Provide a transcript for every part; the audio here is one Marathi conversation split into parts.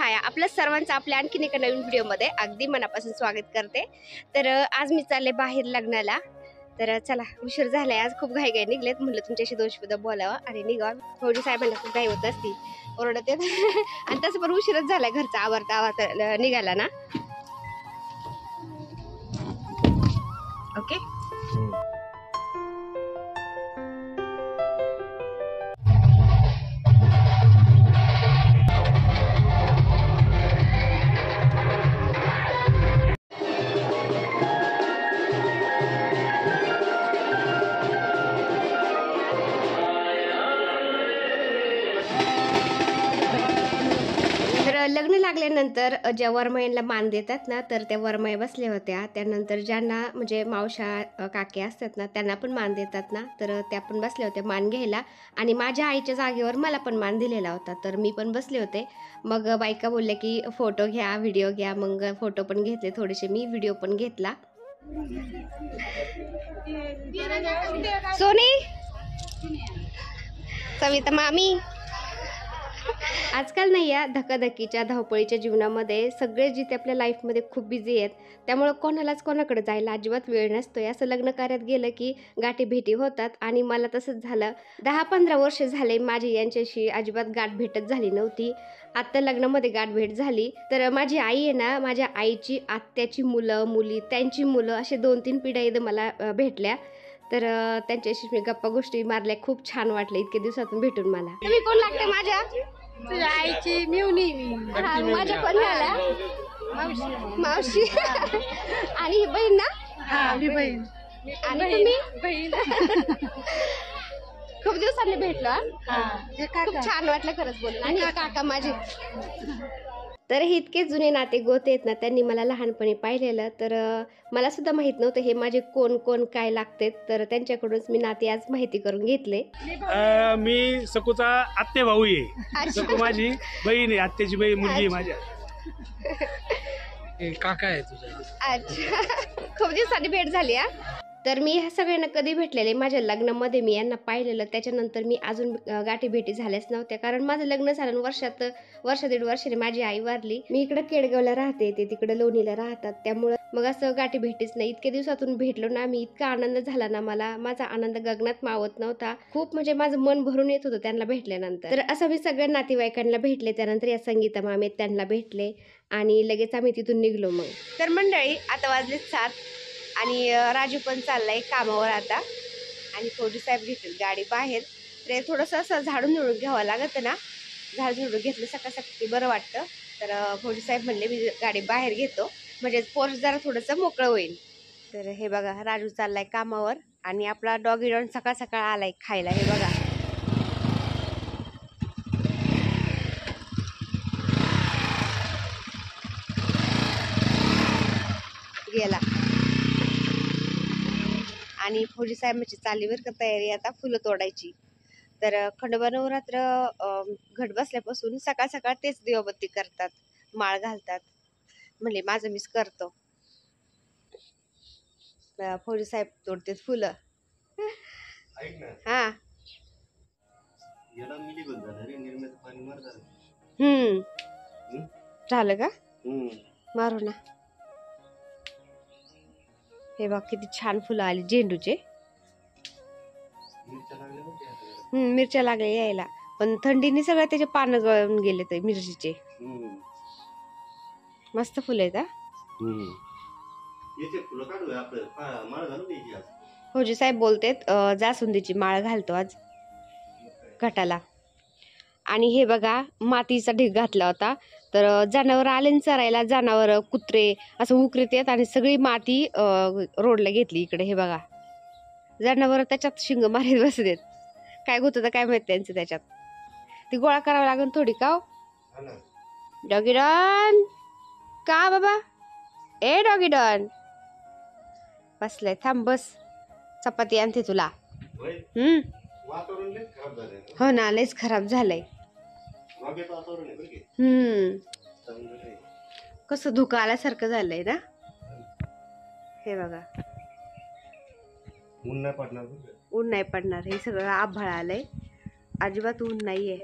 छाया आपल्या सर्वांचं आपल्या आणखीन एका नवीन व्हिडिओमध्ये अगदी मनापासून स्वागत करते। तर आज मी चालले बाहेर लग्नाला। तर चला, उशीर झालाय, आज खूप घाई निघलेत, म्हणलं तुमच्याशी 2 शब्द बोलावं आणि निघावं। थोडी साहेबांना खूप घाई होत असती, ओरडत येत आणि तसं पण उशीरच झालाय घरचा आवरता निघाला ना। ओके लग्न लागल्यानंतर ज्या वरमाईला मान देतात ना, तर त्या वरमाई बसल्या होत्या। त्यानंतर ज्यांना म्हणजे मावशा काकी असतात ना, त्यांना पण मान देतात ना, तर त्या पण बसल्या होत्या मान घ्यायला। आणि माझ्या आईच्या जागेवर मला पण मान दिलेला होता, तर मी पण बसले होते। मग बायका बोलल्या की फोटो घ्या, व्हिडिओ घ्या। मग फोटो पण घेतले थोडेसे मी, व्हिडिओ पण घेतला। सोनी, सविता मामी, आजकाल नाही या धकाधकीच्या धावपळीच्या जीवनामध्ये सगळे जिथे आपल्या लाईफमध्ये खूप बिझी आहेत, त्यामुळे कोणालाच कोणाकडे जायला अजिबात वेळ नसतोय। असं लग्न कार्यात गेलं की गाठी भेटी होतात आणि मला तसंच झालं। 10-15 वर्ष झाले माझी यांच्याशी अजिबात गाठ भेटच झाली नव्हती। आत्ता लग्नामध्ये गाठ भेट झाली। तर माझी आई आहे ना, माझ्या आईची आत्याची मुलं मुली त्यांची मुलं असे 2-3 पिढ्या इथं मला भेटल्या। तर त्यांच्याशी मी गप्पा गोष्टी मारल्या, खूप छान वाटलं इतके दिवसातून भेटून मला। तुम्ही कोण लागते माझ्या? तुझ्या आईची मिवणी मी। माझ्या पण झाल्या मावशी आणि ही बहीण ना? हा, मी बहीण। आणि तुम्ही? बहीण। खूप दिवसांनी भेटलो। हे खूप काका। छान वाटलं खरंच बोलून। आणि काका माझे, तर हे इतके जुने नाते गोते आहेत ना, त्यांनी मला लहानपणी पाहिलेलं। तर मला सुद्धा माहित नव्हतं हे माझे कोण कोण काय लागते, तर त्यांच्याकडूनच मी नाते आज माहिती करून घेतले। मी सकूचा आत्ते भाऊ आहे। सकू माझी बहीण आहे, आत्याची बहीण मुलगी आहे माझ्या। काका आहे तुझा। अच्छा, खूप दिवसांनी भेट झाली हा। तर मी ह्या सगळ्यांना कधी भेटलेले, माझ्या लग्नामध्ये मी यांना पाहिलेलं। त्याच्यानंतर मी अजून गाठी भेटी झाल्याच नव्हत्या, कारण माझं लग्न झालं वर्ष 1.5 वर्षाने माझी आई वारली। मी इकडे केडगावला राहते, ते तिकडे लोणीला राहतात, त्यामुळे मग असं गाठी भेटीच नाही। इतके दिवसातून भेटलो ना मी, इतका आनंद झाला ना मला, माझा आनंद गगनात मावत नव्हता। खूप म्हणजे माझं मन भरून येत होतं त्यांना भेटल्यानंतर। तर असं मी सगळ्या नातेवाईकांना भेटले, त्यानंतर या संगीता मामी त्यांना भेटले आणि लगेच आम्ही तिथून निघलो। मग तर मंडळी, आता वाजले 7 आणि राजू पण चाललाय कामावर आता। आणि फौजी साहेब घेतील गाडी बाहेर। तर थोडंसं असं झाडून झुडून घ्यावं लागतं ना, झाडून झुडून घेतलं सकाळ सकाळी बरं वाटतं। तर फौजी साहेब म्हणले मी गाडी बाहेर घेतो, म्हणजे पोर्च जरा थोडंसं मोकळं होईल। तर हे बघा, राजू चाललाय कामावर आणि आपला डॉगी डॉन सकाळ सकाळ आलाय खायला। हे बघा, गेला। आणि फौजी साहेबांची चालली बरं का तयारी आता फुलं तोडायची। तर खंडोबा नवरात्र घट बसल्यापासून सकाळ सकाळ तेच दिवाबत्ती करतात, माळ घालतात। म्हणले माझं मीच करतो। फौजी साहेब तोडते फुलं। हा, झालं का? मारू ना। हे बघ किती छान फुलं आली झेंडूचे। मिरच्या लागल्या यायला, पण थंडीने सगळं त्याचे पानं गळून गेले ते मिरचीचे। मस्त फुलं आहेत। फौजी साहेब बोलतेत जास्वंदीची माळ घालतो आज घटाला। आणि हे बघा, मातीचा ढीग घातला होता। तर जनावर आले चरायला, जनावर कुत्रे असं उकरीत येत आणि सगळी माती रोडला घेतली इकडे। हे बघा, जनावर त्याच्यात शिंग मारीत बसलेत, काय होतं काय माहित त्यांचं त्याच्यात। ती गोळा करावं लागेल थोडी का? डॉगी डॉन का बाबा? ए डॉगी डॉन बसलाय, थांब बस, चपाती आणते तुला। हो ना, लयच खराब झालंय। कसं धुकं आल्यासारखं झालंय ना। हे बघा, ऊन नाही पडणार, हे सगळं आभाळ आलंय, अजिबात ऊन नाहीये।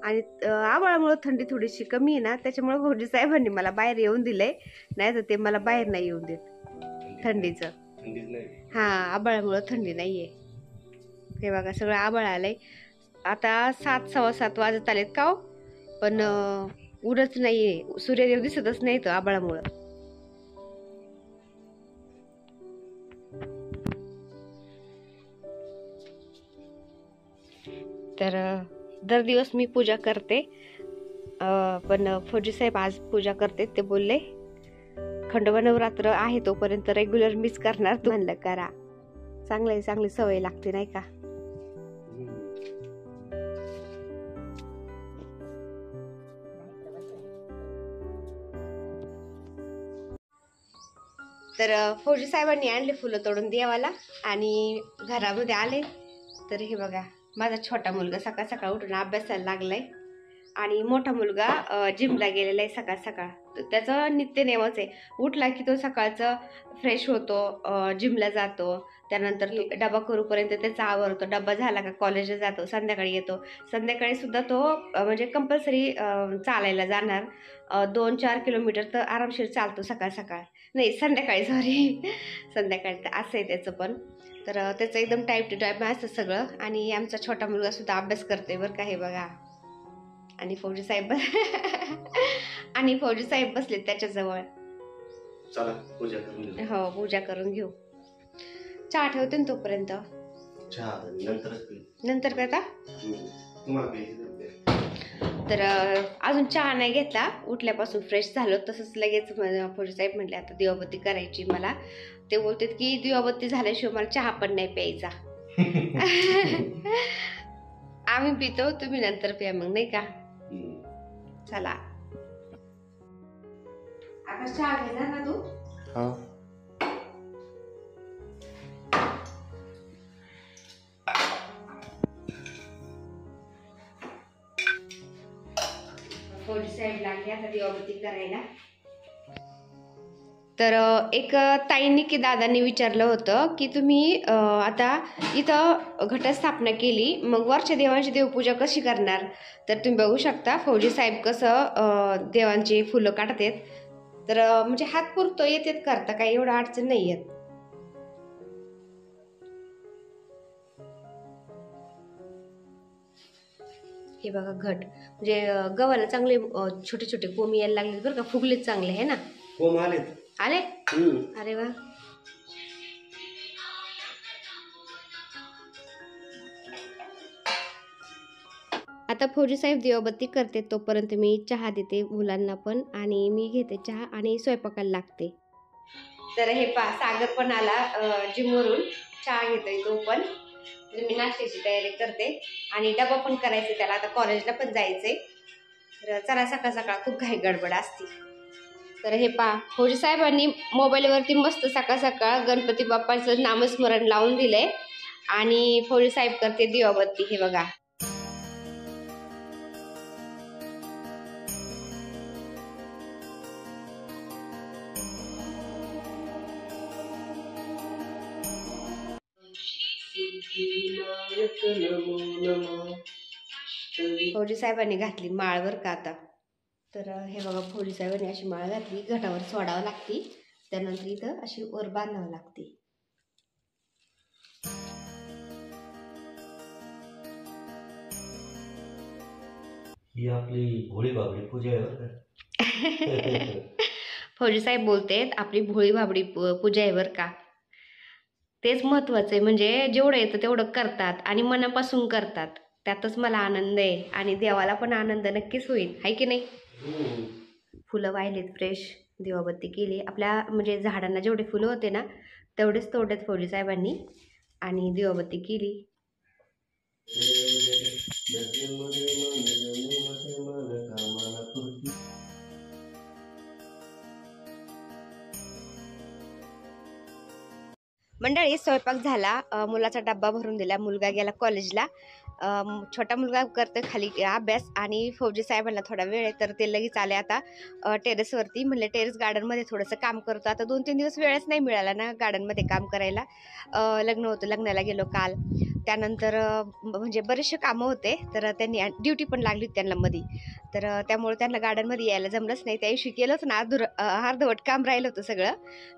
आणि आभाळामुळे थंडी थोडीशी कमी आहे ना, त्याच्यामुळे फौजी साहेबांनी मला बाहेर येऊन दिलंय, नाही तर ते मला बाहेर नाही येऊन देत थंडीचं. हा, आभाळामुळे थंडी नाहीये. हे बघा सगळं आभाळ आलंय. आता 7 7:15 वाजत आलेत का हो, पण ऊनच नाहीये, सूर्यदेव दिसतच नाही तो आभाळामुळं. तर दर दिवस मी पूजा करते, पण फौजी साहेब आज पूजा करते. ते बोलले खंडोबा नवरात्र आहे तोपर्यंत रेग्युलर मिस करणार. तू म्हणलं करा, चांगली सवय लागते नाही का. तर फौजी साहेबांनी आणले फुलं तोडून देवाला आणि घरामध्ये आले. तर हे बघा माझा छोटा मुलगा सकाळ सकाळ उठून अभ्यासाला लागलाय आणि मोठा मुलगा जिमला गेलेला आहे सकाळ सकाळ. तर त्याचं नित्य नेमच आहे, उठला की तो सकाळचं फ्रेश होतो, जिमला जातो, त्यानंतर तो डबा करूपर्यंत त्याचा आवरतो, डबा झाला का कॉलेजला जातो, संध्याकाळी येतो. संध्याकाळी सुद्धा तो म्हणजे कंपल्सरी चालायला जाणार, 2-4 किलोमीटर तर आरामशीर चालतो सकाळ सकाळ, नाही संध्याकाळी, सॉरी संध्याकाळी. तर असं आहे त्याचं पण. तर त्याचं एकदम टाईप टू टाईप असतं सगळं. आणि आमचा छोटा मुलगा सुद्धा अभ्यास करतोय बरं का, हे बघा. आणि फौजी साहेब आणि फौजी साहेब बसले त्याच्याजवळ. चला पूजा करून घेऊ. हो, पूजा करून घेऊ. चहा ठेवते ना तोपर्यंत. चहा नंतरच पी. नंतर काय आता? तुम्हाला प्यायची तर अजून चहा नाही घेतला, उठल्यापासून फ्रेश झालो. तसंच लगेच फौजी साहेब म्हटले आता दिवाबत्ती करायची मला. ते बोलतात की दिवाबत्ती झाल्याशिवाय मला चहा पण नाही प्यायचा. आम्ही पितो, तुम्ही नंतर प्या मग, नाही का. चला आता चहा घेणार ना तू? हा. फौजी साहेब लागले आता दिवाबत्ती करायला. तर एक ताईंनी की दादांनी विचारलं होतं की तुम्ही आता इथं घटस्थापना केली, मग वरच्या देवांची देवपूजा कशी करणार. तर तुम्ही बघू शकता फौजी साहेब कसं देवांची फुलं काढतात. तर म्हणजे हात पुरतो येतात करता, काही एवढं अडचण नाही येत. हे बघा घट म्हणजे गव्हाला चांगले छोटे छोटे कोंब यायला लागले बरं का, फुगलेत चांगले आहे ना. कोंब आले. अरे वा. आता फौजी साहेब दिवाबत्ती करते तोपर्यंत मी चहा देते मुलांना पण, आणि मी घेते चहा आणि स्वयंपाकाला लागते. तर हे सागर पण आला जिमवरून, चहा घेतोय तो पण. मी नाश्त्याची तयारी करते आणि डबा पण करायचे त्याला, आता कॉलेजला पण जायचंय. तर चला सकाळ सकाळ खूप घाई गडबड असते. तर हे फौजी साहेबांनी मोबाईलवरती मस्त सकाळ सकाळ गणपती बाप्पाचं नामस्मरण लावून दिलंय आणि फौजी साहेब करते दिवाबत्ती. हे बघा. फौजी साहेबांनी घातली माळवर का आता. तर हे बघा फौजी साहेबांनी अशी माळ घातली, घटावर सोडावं लागते, त्यानंतर इथं अशी वर बांधावं लागते. ही आपली भोळी बाबडी पूजा आहे बरं का. फौजी साहेब बोलतेत आपली भोळी बाबडी पूजा आहे बरं का. तेच महत्वाचं आहे, म्हणजे जेवढं येतं तेवढं करतात आणि मनापासून करतात, त्यातच मला आनंद आहे आणि देवाला पण आनंद नक्कीच होईल, आहे की नाही. फुलं वाहिलेत फ्रेश, दिवाबत्ती केली. आपल्या म्हणजे झाडांना जेवढे फुलं होते ना तेवढेच तोडलेत फौजी साहेबांनी आणि दिवाबत्ती केली. मंडळी स्वयंपाक झाला, मुलाचा डब्बा भरून दिला, मुलगा गेला कॉलेजला. छोटा मुलगा करतो खाली अभ्यास आणि फौजी साहेबांना थोडा वेळ आहे तर ते लगेच आले आता टेरेसवरती. म्हणले टेरेस गार्डनमध्ये थोडंसं काम करतो. आता 2-3 दिवस वेळच नाही मिळाला ना गार्डनमध्ये काम करायला. लग्न होतं, लग्नाला गेलो काल. त्यानंतर म्हणजे बरेचसे कामं होते, तर त्यांनी ड्युटी पण लागली होती त्यांना मध्ये, तर त्यामुळे त्यांना गार्डनमध्ये यायला जमलंच नाही. त्या दिवशी केलं होतं ना, अर्धवट काम राहिलं होतं सगळं,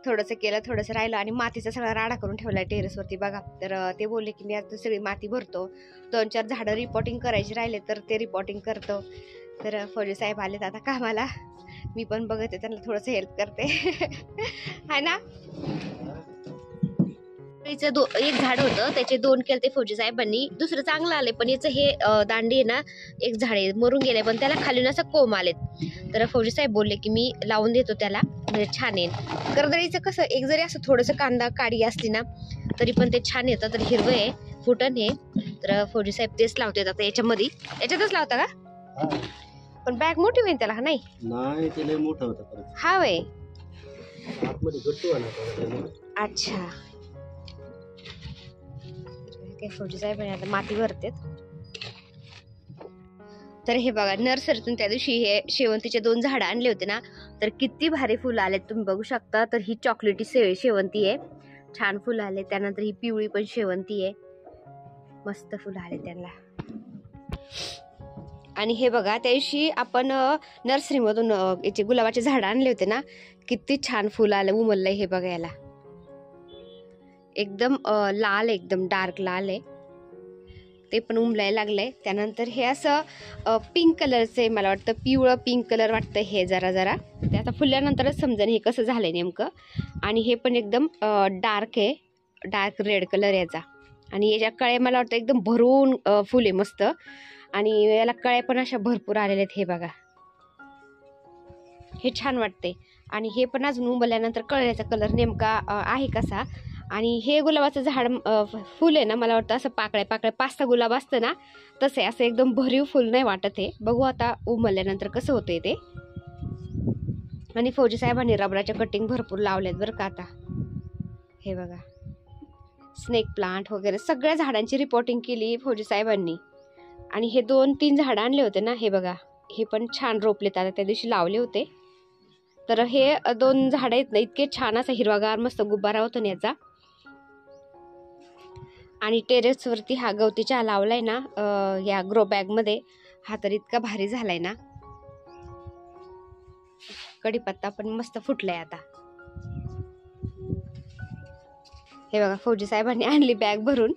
थोडंसं केलं थोडंसं राहिलं आणि मातीचा सगळा राडा करून ठेवला टेरेसवरती बघा. तर ते बोलले की मी आता सगळी माती भरतो, 2-4 झाडं रिपोर्टिंग करायचे राहिले तर ते रिपोर्टिंग करतो. तर फौजी साहेब आलेत आता कामाला, मी पण बघते त्यांना थोडंसं हेल्प करते है ना. एक झाड होतं त्याचे 2 केले फौजी साहेबांनी, दुसरं चांगलं आले पण याचं हे दांडी आहे ना, एक झाड आहे मरून गेले पण त्याला खालून असं कोंब आलेत. तर फौजी साहेब बोलले की मी लावून देतो त्याला, म्हणजे छान येईल. कर्दळीचं कसं एक जरी असं थोडंसं कांदा काडी असली ना तरी पण ते छान येतं. तर हिरवं आहे फुटन हे, तर फौजी साहेब तेच लावतात आता याच्यातच लावता का? पण बॅग मोठी होईल त्याला नाही? नाही ते लय मोठं होतं परत. हा वय आतमध्ये गट्टू आला होता. अच्छा. फौजी साहेब आता माती भरतेत. तर हे बघा नर्सरीतून त्या दिवशी हे शेवंतीचे 2 झाडं आणले होते ना, तर किती भारी फुलं आलेत तुम्ही बघू शकता. तर ही चॉकलेटी शेवंती आहे, छान फुलं आले. त्यानंतर ही पिवळी पण शेवंती आहे, मस्त फुलं आले त्यांना. आणि हे बघा त्या दिवशी आपण नर्सरीमधून याचे गुलाबाचे झाडं आणले होते ना, किती छान फुलं आलं उमललंय. हे बघा याला एकदम लाल, एकदम डार्क लाल आहे, ते पण उमलायला लागलंय. त्यानंतर हे असं पिंक कलरचं आहे, मला वाटतं पिवळं पिंक कलर वाटतं हे जरा ते आता फुलल्यानंतरच समजेल हे कसं झालंय नेमकं. आणि हे पण एकदम डार्क आहे, डार्क रेड कलर याचा. आणि याच्या कळ्या मला वाटतं एकदम भरून फुल आहे मस्त, आणि याला कळ्या पण अशा भरपूर आलेल्या आहेत. हे बघा हे छान वाटते. आणि हे पण अजून उमलल्यानंतर कळ्याचा कलर नेमका आहे कसा. आणि हे गुलाबाचं झाड फुल आहे ना, मला वाटतं असं पाकळ्या 5-6 गुलाब असतं ना तसे, असं एकदम भरीव फुल नाही वाटत हे. बघू आता उमलल्यानंतर कसं होतंय ते. आणि फौजी साहेबांनी रबराच्या कटिंग भरपूर लावल्यात बरं का आता. हे बघा स्नेक प्लांट वगैरे सगळ्या झाडांची रिपोर्टिंग केली फौजी साहेबांनी. आणि हे 2-3 झाडं आणले होते ना, हे बघा हे पण छान रोपलेत आता, त्या दिवशी लावले होते. तर हे 2 झाडं आहेत ना, इतके छान असा हिरवागार मस्त गुब्बारा होतो ना याचा. आणि टेरेसवरती हा गवती चहा लावलाय ना या ग्रो बॅगमध्ये, हा तर इतका भारी झालाय ना. कढीपत्ता पण मस्त फुटलाय आता. हे बघा फौजी साहेबांनी आणली बॅग भरून.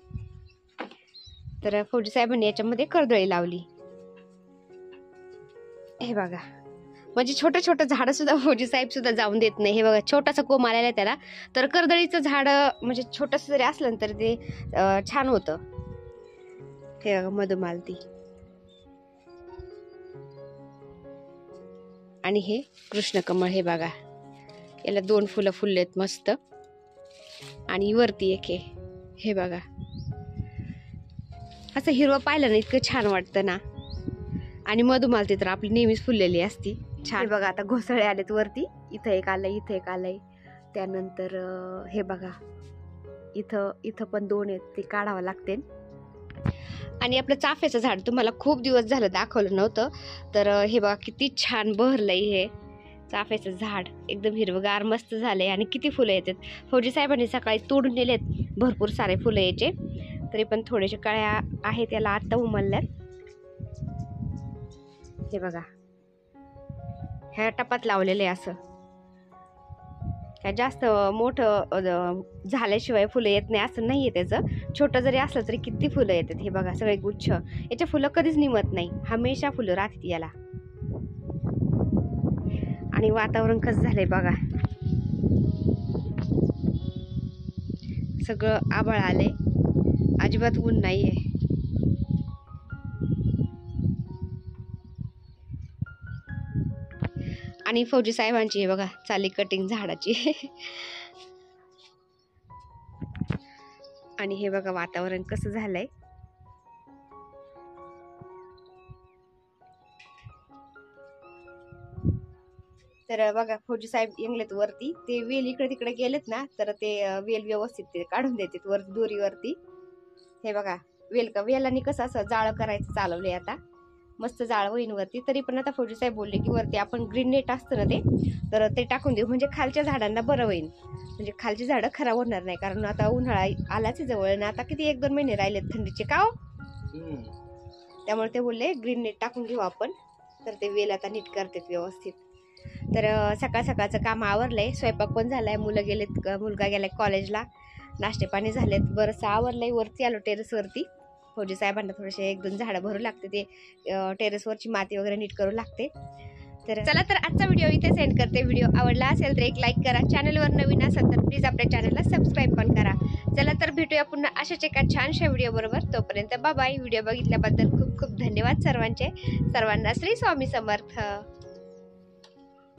तर फौजी साहेबांनी याच्यामध्ये कर्दळी लावली. हे बघा म्हणजे छोटं छोटं झाडं सुद्धा फौजी साहेब सुद्धा जाऊन देत नाही. हे बघा छोटासा कोंब आलेला आहे त्याला. तर कर्दळीचं झाड म्हणजे छोटंसं जरी असलं तर ते छान होतं. हे बघा मधुमालती. आणि हे कृष्णकमळ. हे बघा याला 2 फुलं फुललेत मस्त. आणि वरती एक आहे. हे बघा असं हिरवं पाहिलं ना इतकं छान वाटतं ना. आणि मधुमालती तर आपली नेहमीच फुललेली असती छान. बघा आता घोसळे आलेत वरती, इथं एक आलंय, इथं एक आलंय. त्यानंतर हे बघा इथं पण 2 आहेत, ते काढावं लागते. आणि आपलं चाफ्याचं झाड तुम्हाला खूप दिवस झालं दाखवलं नव्हतं. तर हे बघा किती छान बहरलंय हे चाफ्याचं झाड, एकदम हिरवगार मस्त झालंय. आणि किती फुलं येतात. फौजी साहेबांनी सकाळी तोडून नेलेत भरपूर सारे फुलं याचे, तरी पण थोडेसे कळ्या आहेत त्याला आत्ता उमलल्यात. हे बघा ह्या टपात लावलेले असं, काय जास्त मोठं झाल्याशिवाय फुलं येत नाही असं नाहीये. त्याचं छोटं जरी असलं तरी किती फुलं येतात. हे बघा सगळे गुच्छ, याचे फुलं कधीच निमत नाही, हमेशा फुलं राहतात याला. आणि वातावरण कसं झालंय बघा, सगळं आभाळ आलंय, अजिबात ऊन नाहीये. आणि फौजी साहेबांची हे बघा चाली कटिंग झाडाची. आणि हे बघा वातावरण कसं झालंय. तर बघा फौजी साहेब येंगलेत वरती, ते वेल इकडे तिकडे गेलेत ना तर ते वेल व्यवस्थित ते काढून देतात वर दोरीवरती. हे बघा वेलांनी कसं असं जाळं करायचं चालवलंय आता. मस्त जाळ होईन वरती. तरी पण आता फौजी साहेब बोलले की वरती आपण ग्रीन नेट असतं ना तर ते टाकून देऊ, म्हणजे खालच्या झाडांना बरं होईल, म्हणजे खालची झाडं खराब होणार नाही. कारण आता उन्हाळा आलाच जवळ ना, आता किती 1-2 महिने राहिलेत थंडीचे का हो. त्यामुळे ते बोलले ग्रीन नेट टाकून घेऊ आपण, तर ते वेल आता नीट करतात व्यवस्थित. तर सकाळ सकाळचं काम आवरलंय, स्वयंपाक पण झालाय, मुलं गेलेत, मुलगा गेलाय कॉलेजला, नाश्ते पाणी झालेत, बरंचसं आवरलंय. वरती आलो टेरेसवरती. फौजी साहेबांना थोडेसे 1-2 झाडं भरू लागते, ते टेरेसवरची माती वगैरे नीट करू लागते. तर चला, तर आजचा व्हिडिओ इथे सेंड करते. व्हिडिओ आवडला असेल तर एक लाईक करा, चॅनलवर नवीन असेल तर प्लीज आपल्या चॅनलला सबस्क्राईब पण करा. चला तर भेटूया पुन्हा अशाच एका छानशा व्हिडिओ बरोबर. तोपर्यंत बाय. व्हिडिओ बघितल्याबद्दल खूप खूप धन्यवाद सर्वांचे. सर्वांना श्री स्वामी समर्थ.